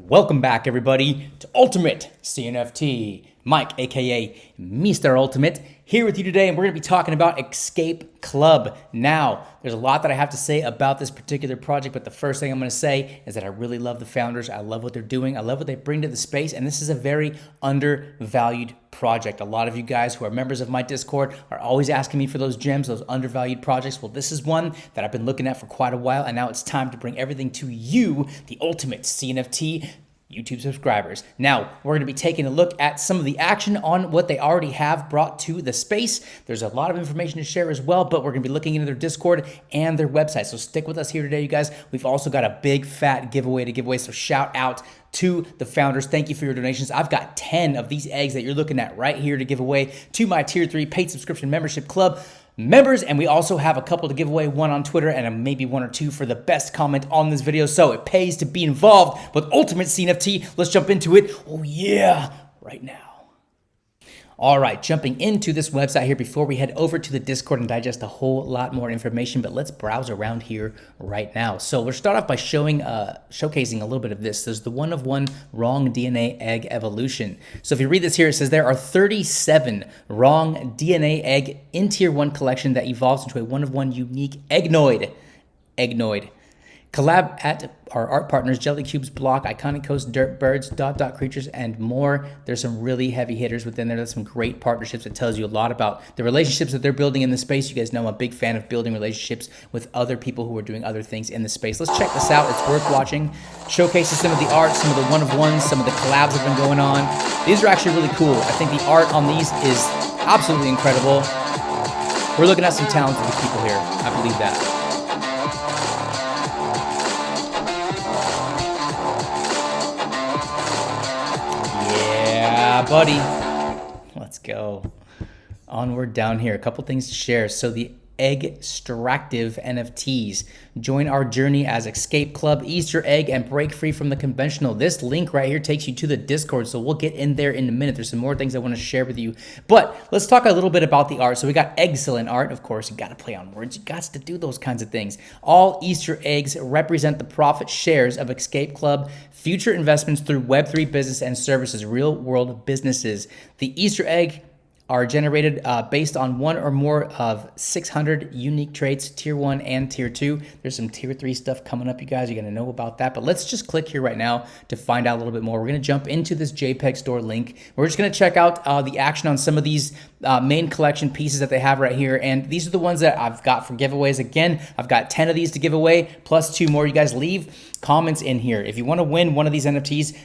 Welcome back, everybody, to Ultimate CNFT. Mike, aka Mr. Ultimate, here with you today, and we're going to be talking about Eggscape Club. Now, there's a lot that I have to say about this particular project, but the first thing I'm going to say is that I really love the founders. I love what they're doing. I love what they bring to the space, and this is a very undervalued project. A lot of you guys who are members of my Discord are always asking me for those gems, those undervalued projects. Well, this is one that I've been looking at for quite a while, and now it's time to bring everything to you, the Ultimate CNFT YouTube subscribers. Now, we're going to be taking a look at some of the action on what they already have brought to the space. There's a lot of information to share as well, but we're going to be looking into their Discord and their website. So stick with us here today, you guys. We've also got a big fat giveaway to give away, so shout out to the founders. Thank you for your donations. I've got 10 of these eggs that you're looking at right here to give away to my Tier 3 paid subscription membership club members, and we also have a couple to give away, one on Twitter and maybe one or two for the best comment on this video. So it pays to be involved with Ultimate CNFT. Let's jump into it. Oh yeah, right now. All right, jumping into this website here before we head over to the Discord and digest a whole lot more information, but let's browse around here right now. So we'll start off by showcasing a little bit of this. There's the one-of-one wrong DNA egg evolution. So if you read this here, it says there are 37 wrong DNA egg in Tier 1 collection that evolves into a one-of-one unique eggnoid. Collab at our art partners, Jelly Cubes, Block, Iconic Coast, Dirt Birds, Dot Creatures, and more. There's some really heavy hitters within there. There's some great partnerships that tells you a lot about the relationships that they're building in the space. You guys know I'm a big fan of building relationships with other people who are doing other things in the space. Let's check this out. It's worth watching. Showcases some of the art, some of the one-of-ones, some of the collabs have been going on. These are actually really cool. I think the art on these is absolutely incredible. We're looking at some talented people here. I believe that. Buddy, let's go onward down here. A couple things to share. So the Eggscape NFTs. Join our journey as Eggscape Club, Easter egg, and break free from the conventional. This link right here takes you to the Discord, so we'll get in there in a minute. There's some more things I want to share with you, but let's talk a little bit about the art. So we got excellent art. Of course, you got to play on words. You got to do those kinds of things. All Easter eggs represent the profit shares of Eggscape Club, future investments through Web3 business and services, real world businesses. The Easter egg are generated based on one or more of 600 unique traits, Tier 1 and Tier 2. There's some Tier 3 stuff coming up, you guys. You're going to know about that. But let's just click here right now to find out a little bit more. We're going to jump into this JPG.Store link. We're just going to check out the action on some of these main collection pieces that they have right here. And these are the ones that I've got for giveaways. Again, I've got 10 of these to give away, plus 2 more. You guys leave comments in here. If you want to win one of these NFTs,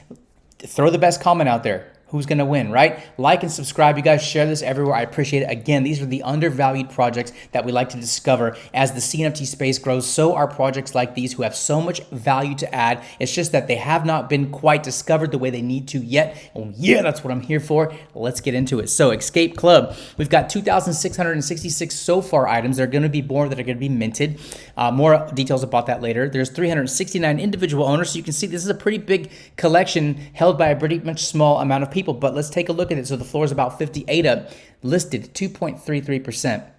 throw the best comment out there. Who's going to win, right? Like and subscribe. You guys share this everywhere. I appreciate it. Again, these are the undervalued projects that we like to discover. As the CNFT space grows, so are projects like these who have so much value to add. It's just that they have not been quite discovered the way they need to yet. Oh yeah, that's what I'm here for. Let's get into it. So Eggscape Club, we've got 2,666 so far items. There are going to be more that are going to be minted. More details about that later. There's 369 individual owners. So you can see this is a pretty big collection held by a pretty much small amount of people. But let's take a look at it. So the floor is about 50 ADA, listed 2.33%.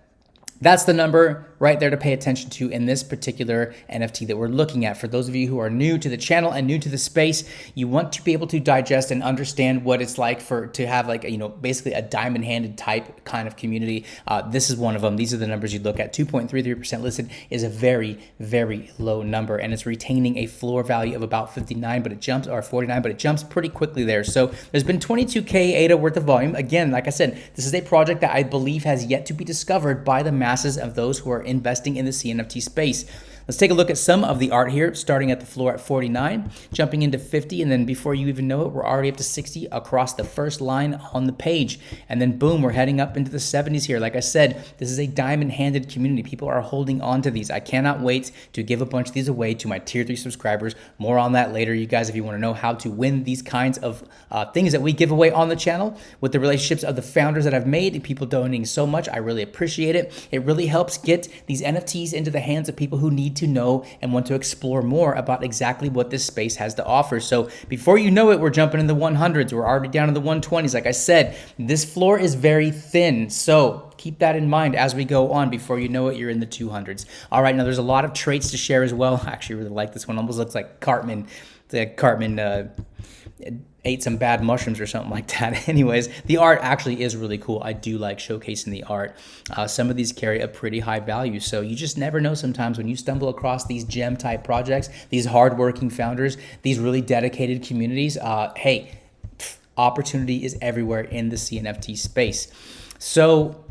That's the number right there to pay attention to in this particular NFT that we're looking at. For those of you who are new to the channel and new to the space, you want to be able to digest and understand what it's like to have like, basically a diamond-handed type kind of community. This is one of them. These are the numbers you look at. 2.33% listed is a very, very low number, and it's retaining a floor value of about 59, but it jumps, or 49, but it jumps pretty quickly there. So there's been 22K ADA worth of volume. Again, like I said, this is a project that I believe has yet to be discovered by the masses of those who are investing in the CNFT space. Let's take a look at some of the art here, starting at the floor at 49, jumping into 50, and then before you even know it, we're already up to 60 across the first line on the page. And then boom, we're heading up into the 70s here. Like I said, this is a diamond-handed community. People are holding on to these. I cannot wait to give a bunch of these away to my Tier 3 subscribers. More on that later, you guys, if you want to know how to win these kinds of things that we give away on the channel with the relationships of the founders that I've made and people donating so much. I really appreciate it. It really helps get these NFTs into the hands of people who need need to know and want to explore more about exactly what this space has to offer. So before you know it, we're jumping in the 100s. We're already down in the 120s. Like I said, this floor is very thin. So keep that in mind as we go on. Before you know it, you're in the 200s. All right, now there's a lot of traits to share as well. I actually really like this one. Almost looks like Cartman. Cartman ate some bad mushrooms or something like that. Anyways, the art actually is really cool. I do like showcasing the art. Some of these carry a pretty high value, so you just never know sometimes when you stumble across these gem type projects, these hardworking founders, these really dedicated communities. Hey, opportunity is everywhere in the CNFT space. So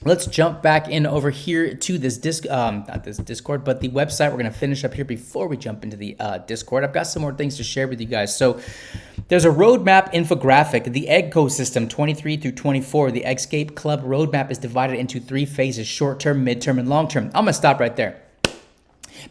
let's jump back in over here to this not this Discord, but the website. We're going to finish up here before we jump into the Discord. I've got some more things to share with you guys. So there's a roadmap infographic, the ecosystem 23 through 24. The Eggscape Club roadmap is divided into 3 phases: short-term, mid-term, and long-term. I'm going to stop right there,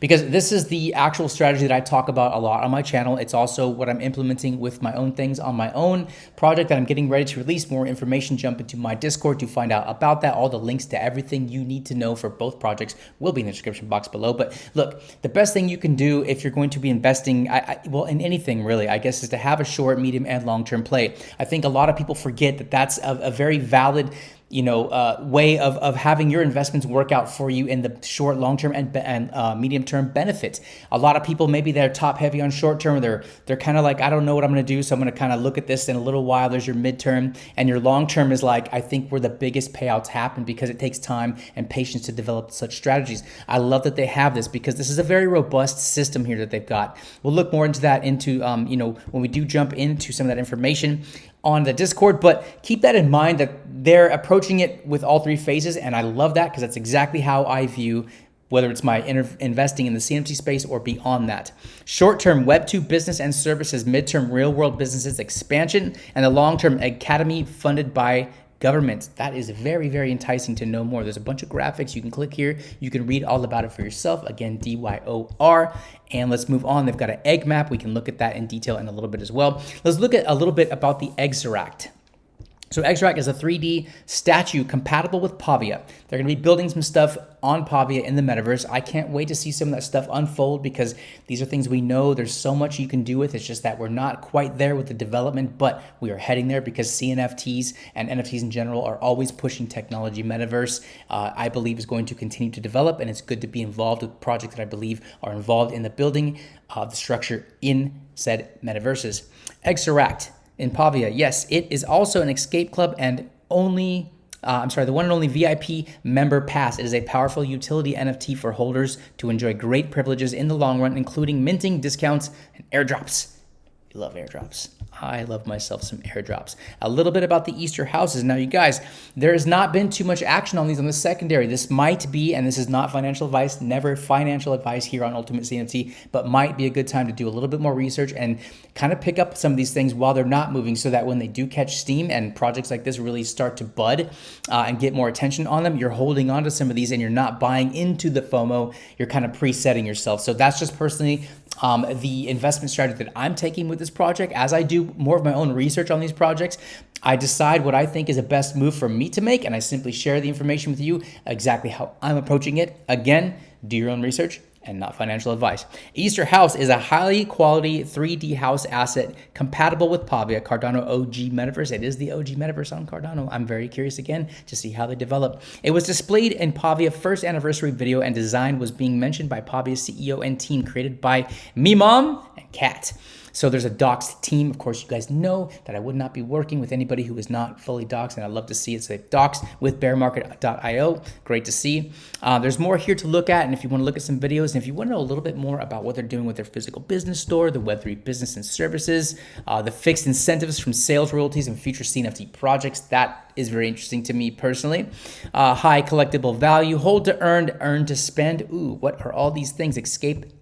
because this is the actual strategy that I talk about a lot on my channel. It's also what I'm implementing with my own things on my own project that I'm getting ready to release. More information, jump into my Discord to find out about that. All the links to everything you need to know for both projects will be in the description box below. But look, the best thing you can do if you're going to be investing, well, in anything really, I guess, is to have a short, medium, and long-term play. I think a lot of people forget that that's a very valid way of having your investments work out for you in the short, long-term, and medium-term benefits. A lot of people, maybe they're top heavy on short-term, they're kind of like, I don't know what I'm going to do, so I'm going to kind of look at this in a little while. There's your mid-term, and your long-term is like, I think where the biggest payouts happen, because it takes time and patience to develop such strategies. I love that they have this, because this is a very robust system here that they've got. We'll look more into that when we do jump into some of that information on the Discord, but keep that in mind that they're approaching it with all 3 phases, and I love that, because that's exactly how I view whether it's my investing in the CNFT space or beyond that. Short-term, Web2 business and services; mid-term, real-world businesses expansion; and the long-term, academy funded by government. That is very, very enticing to know more. There's a bunch of graphics. You can click here. You can read all about it for yourself. Again, DYOR. And let's move on. They've got an egg map. We can look at that in detail in a little bit as well. Let's look at a little bit about the Eggscape. So Eggscape is a 3D statue compatible with Pavia. They're going to be building some stuff on Pavia in the metaverse. I can't wait to see some of that stuff unfold, because these are things we know there's so much you can do with. It's just that we're not quite there with the development, but we are heading there, because CNFTs and NFTs in general are always pushing technology. Metaverse, I believe, is going to continue to develop, and it's good to be involved with projects that I believe are involved in the building of the structure in said metaverses. Eggscape in Pavia, yes, it is also an Eggscape Club and the one and only VIP member pass. It is a powerful utility NFT for holders to enjoy great privileges in the long run, including minting, discounts, and airdrops. We love airdrops. I love myself some airdrops. A little bit about the Easter houses. Now, you guys, there has not been too much action on these on the secondary. This might be, and this is not financial advice, never financial advice here on Ultimate CNFT, but might be a good time to do a little bit more research and kind of pick up some of these things while they're not moving, so that when they do catch steam and projects like this really start to bud and get more attention on them, you're holding on to some of these and you're not buying into the FOMO. You're kind of presetting yourself. So that's just personally the investment strategy that I'm taking with this project. As I do more of my own research on these projects, I decide what I think is the best move for me to make, and I simply share the information with you exactly how I'm approaching it. Again, do your own research and not financial advice. Easter House is a highly quality 3D house asset compatible with Pavia, Cardano OG Metaverse. It is the OG Metaverse on Cardano. I'm very curious again to see how they develop. It was displayed in Pavia first anniversary video, and design was being mentioned by Pavia's CEO and team, created by me mom and Kat. So there's a doxed team. Of course, you guys know that I would not be working with anybody who is not fully doxed, and I love to see it. So they've doxed with bearmarket.io. Great to see. There's more here to look at, and if you want to look at some videos, and if you want to know a little bit more about what they're doing with their physical business store, the Web3 business and services, the fixed incentives from sales royalties and future CNFT projects, that is very interesting to me personally. High collectible value, hold to earn to spend. Ooh, what are all these things? Eggscape.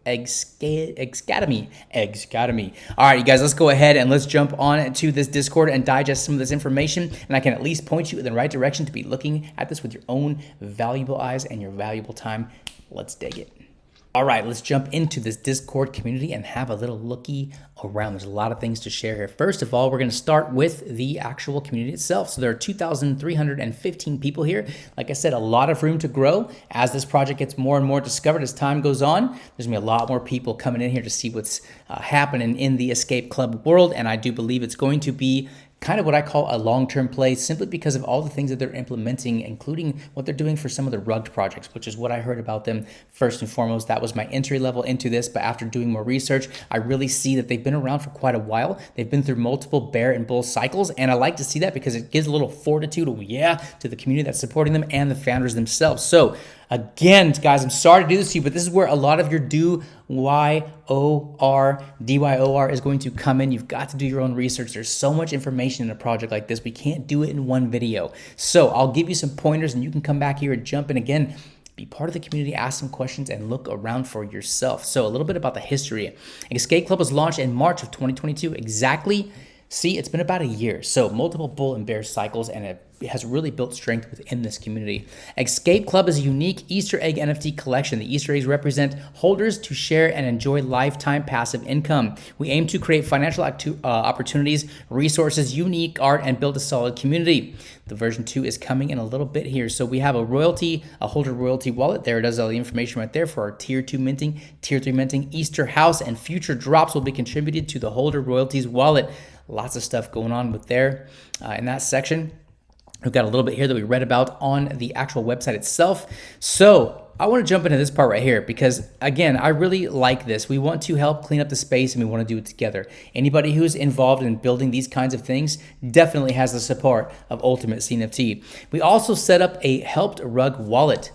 All right, you guys, let's go ahead and let's jump on to this Discord and digest some of this information. And I can at least point you in the right direction to be looking at this with your own valuable eyes and your valuable time. Let's dig it. All right, let's jump into this Discord community and have a little looky around. There's a lot of things to share here. First of all, we're going to start with the actual community itself. So there are 2,315 people here. Like I said, a lot of room to grow as this project gets more and more discovered as time goes on. There's going to be a lot more people coming in here to see what's happening in the Escape Club world, and I do believe it's going to be kind of what I call a long-term play, simply because of all the things that they're implementing, including what they're doing for some of the rugged projects, which is what I heard about them first and foremost. That was my entry level into this, but after doing more research, I really see that they've been around for quite a while. They've been through multiple bear and bull cycles, and I like to see that because it gives a little fortitude, to the community that's supporting them and the founders themselves. So again, guys, I'm sorry to do this to you, but this is where a lot of your DYOR is going to come in. You've got to do your own research. There's so much information in a project like this. We can't do it in one video. So I'll give you some pointers and you can come back here and jump in again. Be part of the community, ask some questions, and look around for yourself. So a little bit about the history. Escape Club was launched in March of 2022. Exactly. See, it's been about a year. So multiple bull and bear cycles, and it has really built strength within this community. Escape Club is a unique Easter egg NFT collection. The Easter eggs represent holders to share and enjoy lifetime passive income. We aim to create financial opportunities, resources, unique art, and build a solid community. The version 2 is coming in a little bit here. So we have a holder royalty wallet. There it does all the information right there for our tier 2 minting, tier 3 minting, Easter house, and future drops will be contributed to the holder royalties wallet. Lots of stuff going on with there in that section. We've got a little bit here that we read about on the actual website itself. So I want to jump into this part right here because, again, I really like this. We want to help clean up the space and we want to do it together. Anybody who's involved in building these kinds of things definitely has the support of UltimateCNFT. We also set up a helped rug wallet.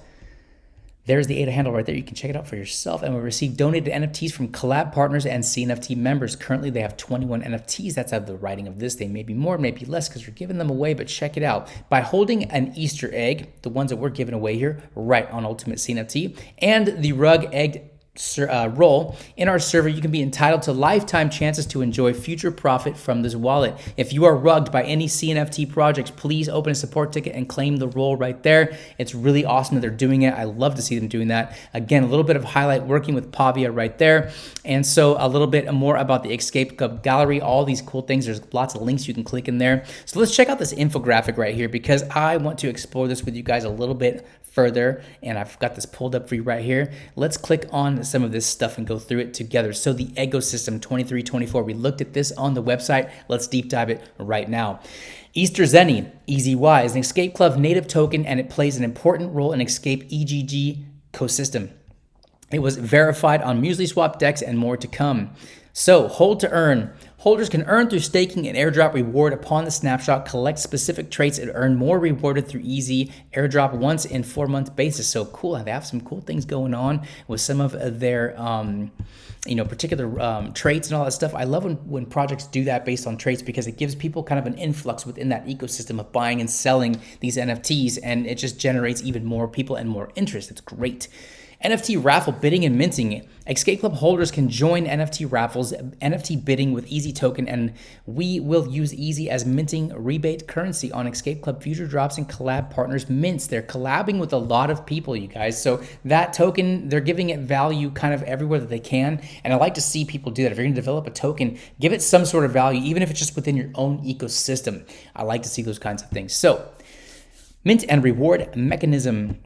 There's the ADA handle right there. You can check it out for yourself. And we received donated NFTs from collab partners and CNFT members. Currently, they have 21 NFTs. That's at the writing of this. They may be more, maybe less because we're giving them away, but check it out. By holding an Easter egg, the ones that we're giving away here, right on UltimateCNFT, and the rug egg role in our server, you can be entitled to lifetime chances to enjoy future profit from this wallet. If you are rugged by any CNFT projects, please open a support ticket and claim the role right there. It's really awesome that they're doing it. I love to see them doing that. Again, a little bit of highlight working with Pavia right there. And so a little bit more about the Escape Club gallery, all these cool things. There's lots of links you can click in there. So let's check out this infographic right here because I want to explore this with you guys a little bit further, and I've got this pulled up for you right here. Let's click on some of this stuff and go through it together. So the ecosystem 2324, we looked at this on the website. Let's deep dive it right now. Easter Zenny, EZY, is an Escape Club native token, and it plays an important role in Escape EGG ecosystem. It was verified on MuesliSwap, DEX, and more to come. So, hold to earn. Holders can earn through staking and airdrop reward upon the snapshot, collect specific traits, and earn more rewarded through easy airdrop once in 4-month basis. So cool. They have some cool things going on with some of their particular traits and all that stuff. I love when projects do that based on traits because it gives people kind of an influx within that ecosystem of buying and selling these NFTs, and it just generates even more people and more interest. It's great. NFT raffle bidding and minting. Escape Club holders can join NFT raffles, NFT bidding with Easy token, and we will use Easy as minting rebate currency on Escape Club future drops and collab partners mints. They're collabing with a lot of people, you guys. So that token, they're giving it value kind of everywhere that they can. And I like to see people do that. If you're going to develop a token, give it some sort of value, even if it's just within your own ecosystem. I like to see those kinds of things. So mint and reward mechanism.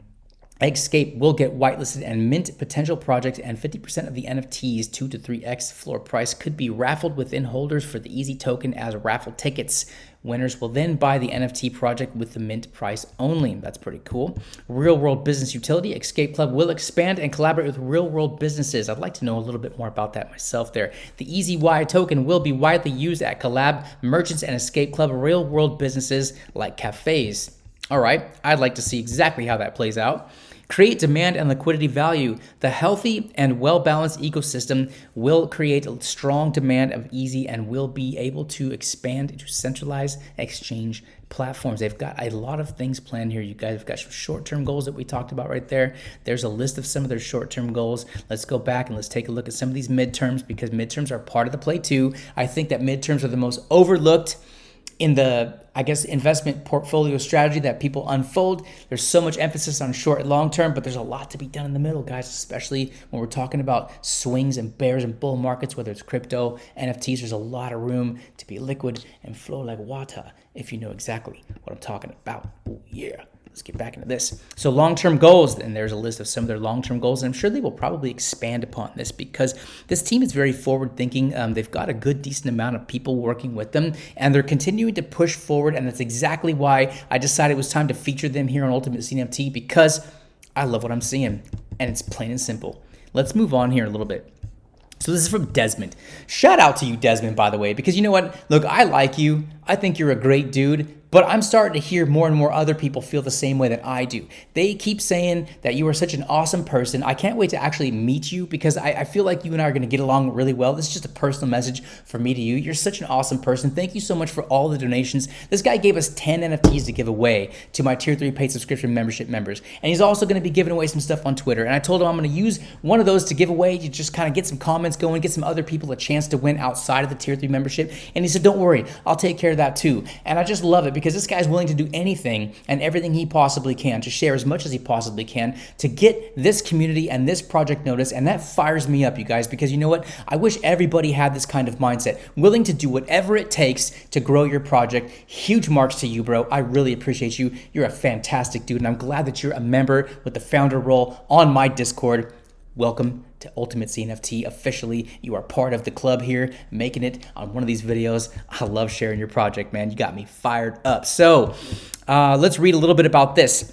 Eggscape will get whitelisted and mint potential projects, and 50% of the NFTs 2 to 3x floor price could be raffled within holders for the Easy token as raffle tickets. Winners will then buy the NFT project with the mint price only. That's pretty cool. Real world business utility. Escape Club will expand and collaborate with real world businesses. I'd like to know a little bit more about that myself there. The EasyY token will be widely used at collab merchants and Escape Club real world businesses like cafes. All right, I'd like to see exactly how that plays out. Create demand and liquidity value. The healthy and well-balanced ecosystem will create a strong demand of Easy and will be able to expand to centralized exchange platforms. They've got a lot of things planned here. You guys have got some short-term goals that we talked about right there. There's a list of some of their short-term goals. Let's go back and let's take a look at some of these midterms because midterms are part of the play too. I think that midterms are the most overlooked in the I guess, investment portfolio strategy that people unfold. There's so much emphasis on short and long term, but there's a lot to be done in the middle, guys, especially when we're talking about swings and bears and bull markets, whether it's crypto, NFTs. There's a lot of room to be liquid and flow like water, if you know exactly what I'm talking about. Oh, yeah. Let's get back into this. So long-term goals, and there's a list of some of their long-term goals, and I'm sure they will probably expand upon this because this team is very forward-thinking. They've got a good, decent amount of people working with them, and they're continuing to push forward, and that's exactly why I decided it was time to feature them here on UltimateCNFT, because I love what I'm seeing, and it's plain and simple. Let's move on here a little bit. So this is from Desmond. Shout out to you, Desmond, by the way, because you know what? Look, I like you. I think you're a great dude. But I'm starting to hear more and more other people feel the same way that I do. They keep saying that you are such an awesome person. I can't wait to actually meet you because I feel like you and I are going to get along really well. This is just a personal message from me to you. You're such an awesome person. Thank you so much for all the donations. This guy gave us 10 NFTs to give away to my Tier 3 paid subscription membership members. And he's also going to be giving away some stuff on Twitter. And I told him I'm going to use one of those to give away to just kind of get some comments going, get some other people a chance to win outside of the Tier 3 membership. And he said, don't worry, I'll take care of that too. And I just love it because this guy's willing to do anything and everything he possibly can to share as much as he possibly can to get this community and this project noticed. And that fires me up, you guys, because you know what? I wish everybody had this kind of mindset, willing to do whatever it takes to grow your project. Huge marks to you, bro. I really appreciate you. You're a fantastic dude, and I'm glad that you're a member with the founder role on my Discord. Welcome to UltimateCNFT officially. You are part of the club here, making it on one of these videos. I love sharing your project, man. You got me fired up. So let's read a little bit about this.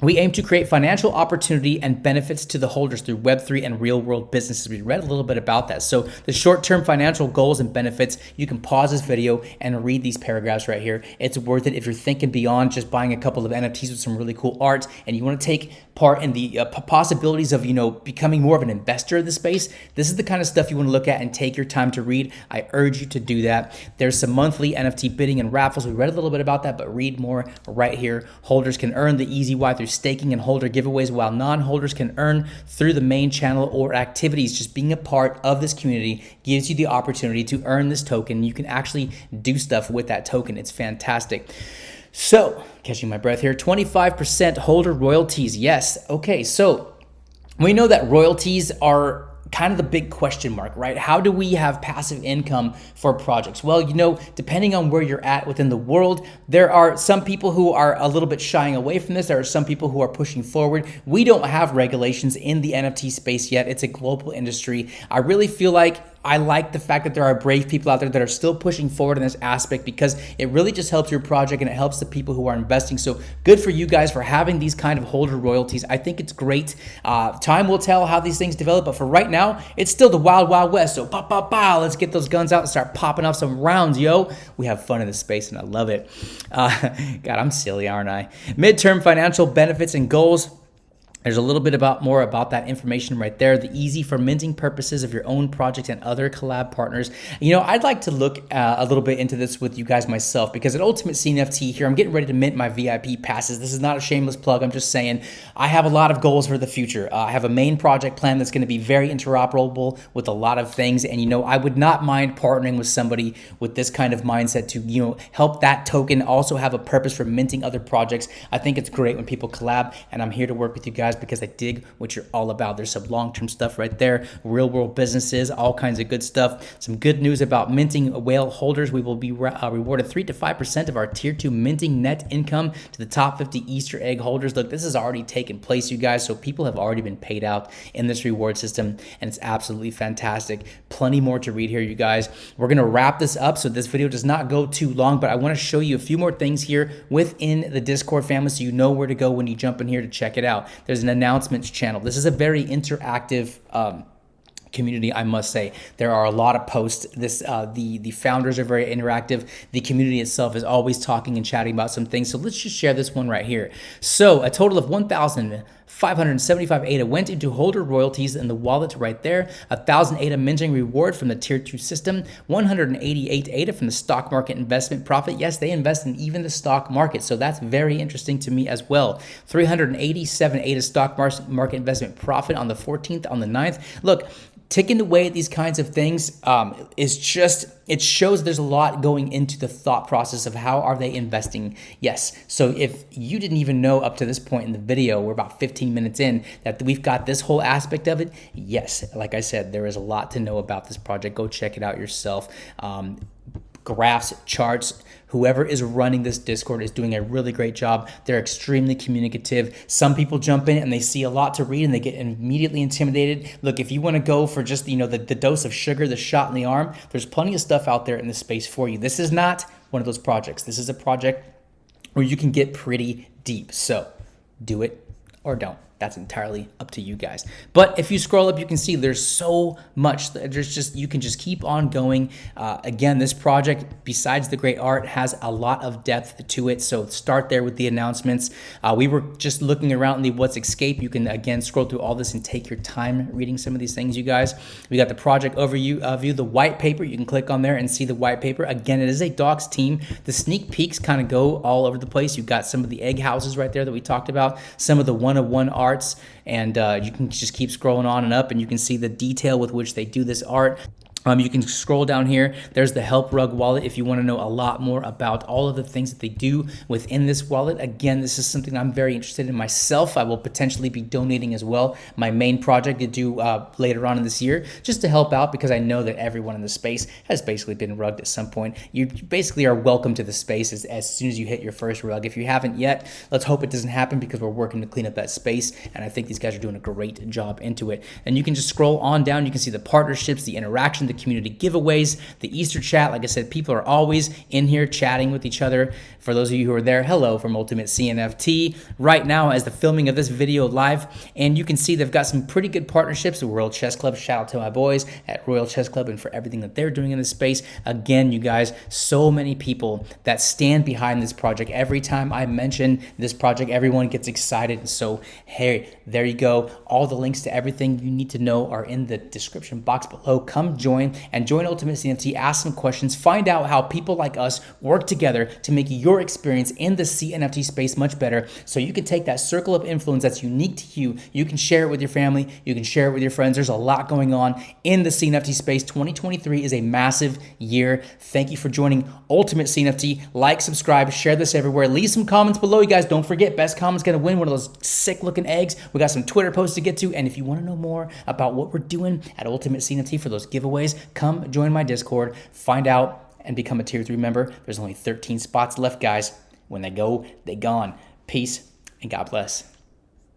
We aim to create financial opportunity and benefits to the holders through Web3 and real-world businesses. We read a little bit about that. So the short-term financial goals and benefits, you can pause this video and read these paragraphs right here. It's worth it if you're thinking beyond just buying a couple of NFTs with some really cool art and you want to take part in the possibilities of, becoming more of an investor in the space. This is the kind of stuff you want to look at and take your time to read. I urge you to do that. There's some monthly NFT bidding and raffles. We read a little bit about that, but read more right here. Holders can earn the easy way through staking and holder giveaways, while non-holders can earn through the main channel or activities. Just being a part of this community gives you the opportunity to earn this token. You can actually do stuff with that token. It's fantastic. So, catching my breath here, 25% holder royalties. Yes. Okay, so we know that royalties are kind of the big question mark, right? How do we have passive income for projects? Well, depending on where you're at within the world, there are some people who are a little bit shying away from this. There are some people who are pushing forward. We don't have regulations in the NFT space yet. It's a global industry. I really feel like I like the fact that there are brave people out there that are still pushing forward in this aspect because it really just helps your project and it helps the people who are investing. So good for you guys for having these kind of holder royalties. I think it's great. Time will tell how these things develop, but for right now, it's still the wild, wild west. So let's get those guns out and start popping off some rounds, yo. We have fun in this space and I love it. God, I'm silly, aren't I? Midterm financial benefits and goals. There's a little bit more about that information right there. The easy for minting purposes of your own project and other collab partners. I'd like to look a little bit into this with you guys myself because at UltimateCNFT here, I'm getting ready to mint my VIP passes. This is not a shameless plug. I'm just saying I have a lot of goals for the future. I have a main project plan that's going to be very interoperable with a lot of things. And, I would not mind partnering with somebody with this kind of mindset to, help that token also have a purpose for minting other projects. I think it's great when people collab, and I'm here to work with you guys because I dig what you're all about. There's some long-term stuff right there, real world businesses, all kinds of good stuff. Some good news about minting whale holders. We will be rewarded 3 to 5% of our tier 2 minting net income to the top 50 Easter egg holders. Look, this has already taken place, you guys. So people have already been paid out in this reward system, and it's absolutely fantastic. Plenty more to read here, you guys. We're going to wrap this up so this video does not go too long, but I want to show you a few more things here within the Discord family so you know where to go when you jump in here to check it out. There's an announcements channel. This is a very interactive community, I must say. There are a lot of posts. The founders are very interactive. The community itself is always talking and chatting about some things. So let's just share this one right here. So a total of 1,575 ADA went into holder royalties in the wallet right there. 1,000 ADA minting reward from the tier 2 system. 188 ADA from the stock market investment profit. Yes, they invest in even the stock market. So that's very interesting to me as well. 387 ADA stock market investment profit on the 14th, on the 9th. Look, ticking away at these kinds of things is just, it shows there's a lot going into the thought process of how are they investing. Yes, so if you didn't even know up to this point in the video, we're about 15 minutes in, that we've got this whole aspect of it. Yes, like I said, there is a lot to know about this project. Go check it out yourself. Graphs, charts, whoever is running this Discord is doing a really great job. They're extremely communicative. Some people jump in and they see a lot to read and they get immediately intimidated. Look, if you want to go for just, you know, the dose of sugar, the shot in the arm, there's plenty of stuff out there in this space for you. This is not one of those projects. This is a project where you can get pretty deep. So do it or don't. That's entirely up to you guys. But if you scroll up, you can see there's so much. There's just, you can just keep on going. Again, this project, besides the great art, has a lot of depth to it. So start there with the announcements. We were just looking around in the What's Eggscape. You can, again, scroll through all this and take your time reading some of these things, you guys. We got the project overview, the white paper. You can click on there and see the white paper. Again, it is a docs team. The sneak peeks kind of go all over the place. You've got some of the egg houses right there that we talked about, some of the one-of-one arts, and you can just keep scrolling on and up and you can see the detail with which they do this art. You can scroll down here. There's the Help Rug wallet if you want to know a lot more about all of the things that they do within this wallet. Again, this is something I'm very interested in myself. I will potentially be donating as well. My main project to do later on in this year, just to help out, because I know that everyone in the space has basically been rugged at some point. You basically are welcome to the space as soon as you hit your first rug. If you haven't yet, let's hope it doesn't happen, because we're working to clean up that space, and I think these guys are doing a great job into it. And you can just scroll on down. You can see the partnerships, the interaction, the community giveaways, the Easter chat. Like I said, people are always in here chatting with each other. For those of you who are there, hello from UltimateCNFT. Right now, as the filming of this video live, and you can see they've got some pretty good partnerships with World Chess Club. Shout out to my boys at Royal Chess Club and for everything that they're doing in this space. Again, you guys, so many people that stand behind this project. Every time I mention this project, everyone gets excited. And so, hey, there you go. All the links to everything you need to know are in the description box below. Come join and join UltimateCNFT, ask some questions, find out how people like us work together to make your experience in the CNFT space much better, so you can take that circle of influence that's unique to you. You can share it with your family, you can share it with your friends. There's a lot going on in the CNFT space. 2023 is a massive year. Thank you for joining UltimateCNFT. Like, subscribe, share this everywhere. Leave some comments below, you guys. Don't forget, best comment's gonna win one of those sick looking eggs. We got some Twitter posts to get to, and if you want to know more about what we're doing at UltimateCNFT for those giveaways, come join my Discord, find out, and become a tier 3 member. There's only 13 spots left, guys. When they go, they gone. Peace and God bless.